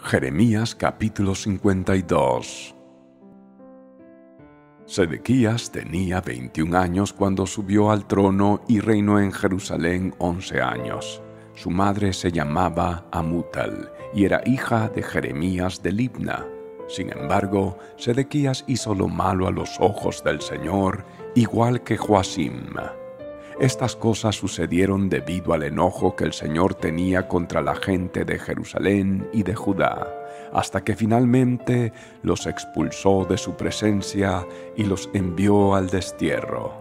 Jeremías capítulo 52. Sedequías tenía 21 años cuando subió al trono y reinó en Jerusalén 11 años. Su madre se llamaba Amutal y era hija de Jeremías de Libna. Sin embargo, Sedequías hizo lo malo a los ojos del Señor, igual que Joacim. Estas cosas sucedieron debido al enojo que el Señor tenía contra la gente de Jerusalén y de Judá, hasta que finalmente los expulsó de su presencia y los envió al destierro.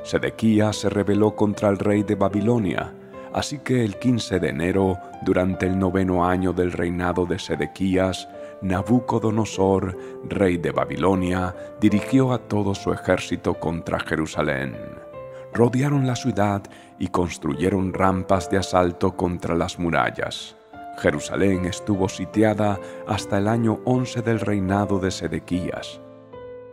Sedequías se rebeló contra el rey de Babilonia, así que el 15 de enero, durante el 9º año del reinado de Sedequías, Nabucodonosor, rey de Babilonia, dirigió a todo su ejército contra Jerusalén. Rodearon la ciudad y construyeron rampas de asalto contra las murallas. Jerusalén estuvo sitiada hasta el año 11 del reinado de Sedequías.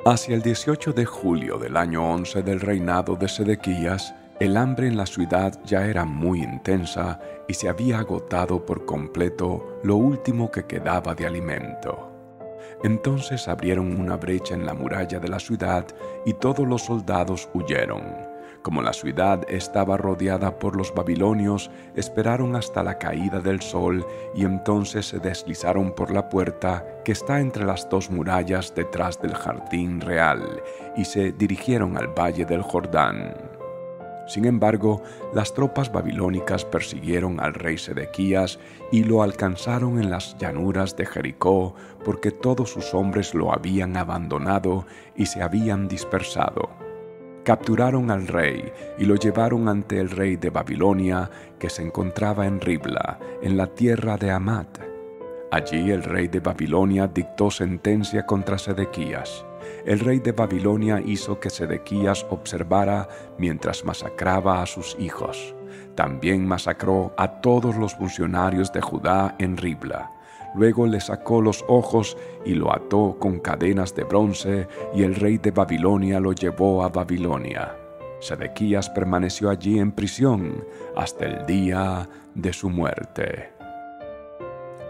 Hacia el 18 de julio del año 11 del reinado de Sedequías, el hambre en la ciudad ya era muy intensa y se había agotado por completo lo último que quedaba de alimento. Entonces abrieron una brecha en la muralla de la ciudad y todos los soldados huyeron. Como la ciudad estaba rodeada por los babilonios, esperaron hasta la caída del sol y entonces se deslizaron por la puerta que está entre las dos murallas detrás del jardín real y se dirigieron al valle del Jordán. Sin embargo, las tropas babilónicas persiguieron al rey Sedequías y lo alcanzaron en las llanuras de Jericó porque todos sus hombres lo habían abandonado y se habían dispersado. Capturaron al rey y lo llevaron ante el rey de Babilonia, que se encontraba en Ribla, en la tierra de Amat. Allí el rey de Babilonia dictó sentencia contra Sedequías. El rey de Babilonia hizo que Sedequías observara mientras masacraba a sus hijos. También masacró a todos los funcionarios de Judá en Ribla. Luego le sacó los ojos y lo ató con cadenas de bronce, y el rey de Babilonia lo llevó a Babilonia. Sedequías permaneció allí en prisión hasta el día de su muerte.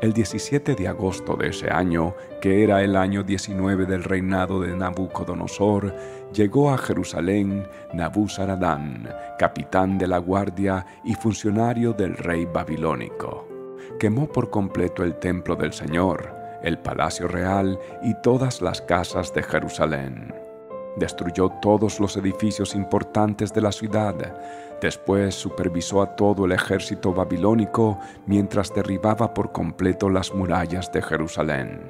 El 17 de agosto de ese año, que era el año 19 del reinado de Nabucodonosor, llegó a Jerusalén Nabuzaradán, capitán de la guardia y funcionario del rey babilónico. Quemó por completo el templo del Señor, el palacio real y todas las casas de Jerusalén. Destruyó todos los edificios importantes de la ciudad. Después supervisó a todo el ejército babilónico mientras derribaba por completo las murallas de Jerusalén.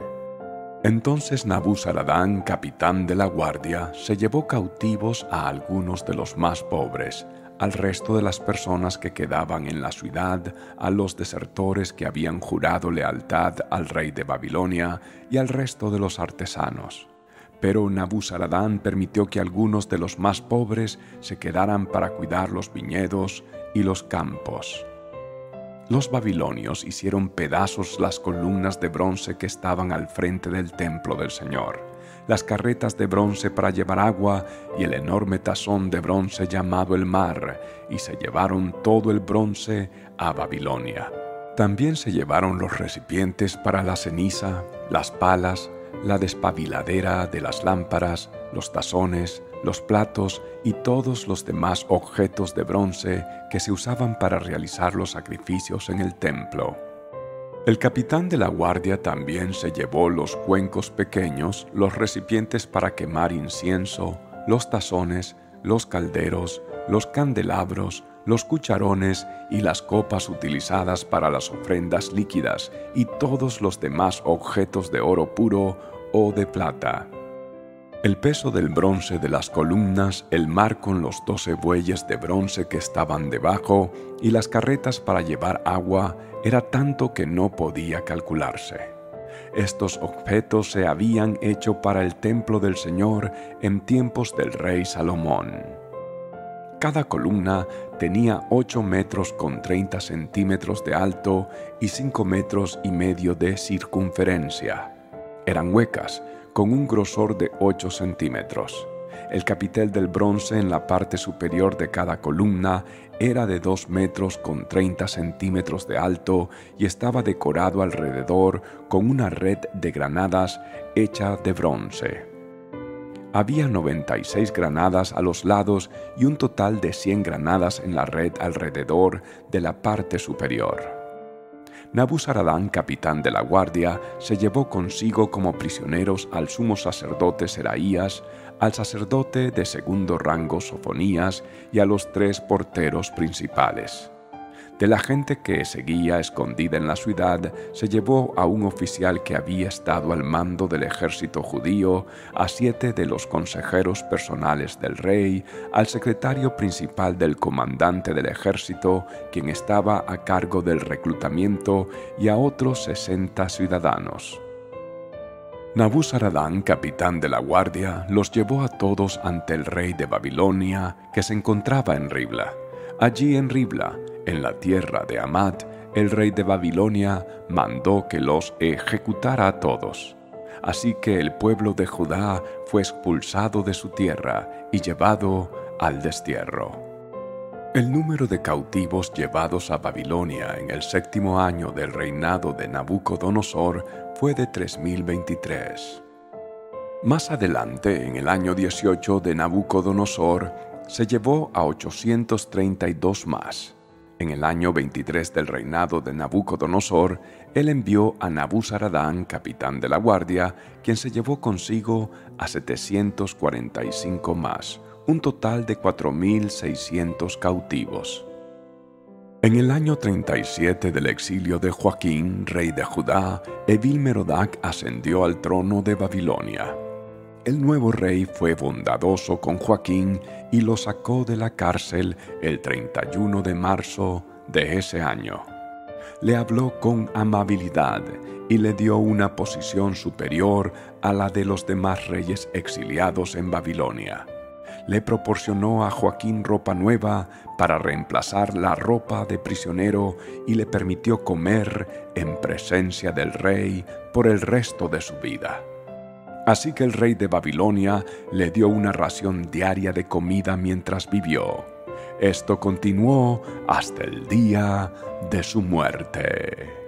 Entonces Nabuzaradán, capitán de la guardia, se llevó cautivos a algunos de los más pobres, al resto de las personas que quedaban en la ciudad, a los desertores que habían jurado lealtad al rey de Babilonia y al resto de los artesanos. Pero Nabuzaradán permitió que algunos de los más pobres se quedaran para cuidar los viñedos y los campos. Los babilonios hicieron pedazos las columnas de bronce que estaban al frente del templo del Señor, las carretas de bronce para llevar agua y el enorme tazón de bronce llamado el mar, y se llevaron todo el bronce a Babilonia. También se llevaron los recipientes para la ceniza, las palas, la despabiladera de las lámparas, los tazones, los platos y todos los demás objetos de bronce que se usaban para realizar los sacrificios en el templo. El capitán de la guardia también se llevó los cuencos pequeños, los recipientes para quemar incienso, los tazones, los calderos, los candelabros, los cucharones y las copas utilizadas para las ofrendas líquidas y todos los demás objetos de oro puro o de plata. El peso del bronce de las columnas, el mar con los 12 bueyes de bronce que estaban debajo y las carretas para llevar agua era tanto que no podía calcularse. Estos objetos se habían hecho para el templo del Señor en tiempos del rey Salomón. Cada columna tenía 8 metros con 30 centímetros de alto y 5 metros y medio de circunferencia. Eran huecas, con un grosor de 8 centímetros. El capitel del bronce en la parte superior de cada columna era de 2 metros con 30 centímetros de alto y estaba decorado alrededor con una red de granadas hecha de bronce. Había 96 granadas a los lados y un total de 100 granadas en la red alrededor de la parte superior. Nabuzaradán, capitán de la guardia, se llevó consigo como prisioneros al sumo sacerdote Seraías, al sacerdote de segundo rango Sofonías y a los 3 porteros principales. De la gente que seguía escondida en la ciudad, se llevó a un oficial que había estado al mando del ejército judío, a 7 de los consejeros personales del rey, al secretario principal del comandante del ejército, quien estaba a cargo del reclutamiento, y a otros 60 ciudadanos. Nabuzaradán, capitán de la guardia, los llevó a todos ante el rey de Babilonia, que se encontraba en Ribla. Allí en Ribla, en la tierra de Hamat, el rey de Babilonia mandó que los ejecutara a todos. Así que el pueblo de Judá fue expulsado de su tierra y llevado al destierro. El número de cautivos llevados a Babilonia en el 7º año del reinado de Nabucodonosor fue de 3023. Más adelante, en el año 18 de Nabucodonosor, se llevó a 832 más. En el año 23 del reinado de Nabucodonosor, él envió a Nabuzaradán, capitán de la guardia, quien se llevó consigo a 745 más, un total de 4.600 cautivos. En el año 37 del exilio de Joaquín, rey de Judá, Evil-Merodach ascendió al trono de Babilonia. El nuevo rey fue bondadoso con Joaquín y lo sacó de la cárcel el 31 de marzo de ese año. Le habló con amabilidad y le dio una posición superior a la de los demás reyes exiliados en Babilonia. Le proporcionó a Joaquín ropa nueva para reemplazar la ropa de prisionero y le permitió comer en presencia del rey por el resto de su vida. Así que el rey de Babilonia le dio una ración diaria de comida mientras vivió. Esto continuó hasta el día de su muerte.